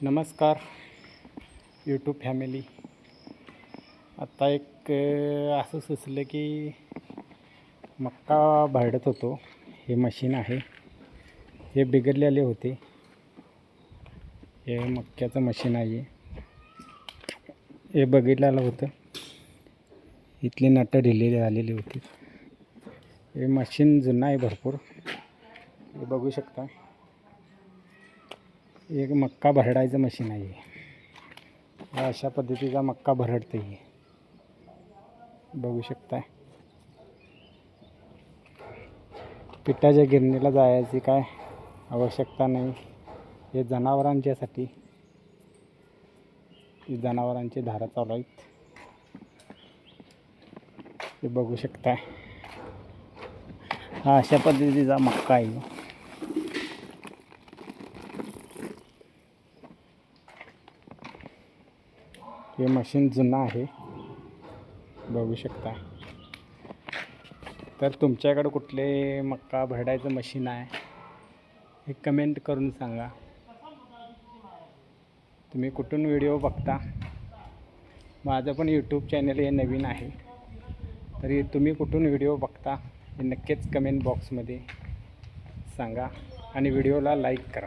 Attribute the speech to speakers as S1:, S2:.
S1: नमस्कार YouTube family. आता एक असं सुचलं की मक्का भरडत होतो. हे मशीन आहे, हे बिघडलेले होते. हे मक्याचं मशीन आहे. हे बघितलेलं होतं, इथले नट ढिले झालेले होते. हे मशीन जुनं आहे भरपूर. हे बघू शकता, एक मक्का भरडायचं मशीन आहे. अशा पद्धतीचा मक्का भरडते. बघू शकताय. पिठाच्या गिरणीला जायची काय आवश्यकता नाही. हे जनावरांच्यासाठी, जनावरांची धारा चालू आहेत. हे बघू शकताय. हा अशा पद्धतीचा मक्का आहे. हे मशीन जुनं आहे, बघू शकता. तर तुमच्याकडे कुठले मक्का भरडायचं मशीन आहे हे कमेंट करून सांगा. तुम्ही कुठून व्हिडिओ बघता. माझं पण यूट्यूब चॅनल हे नवीन आहे, तरी तुम्ही कुठून व्हिडिओ बघता हे नक्कीच कमेंट बॉक्समध्ये सांगा आणि व्हिडिओला लाईक करा.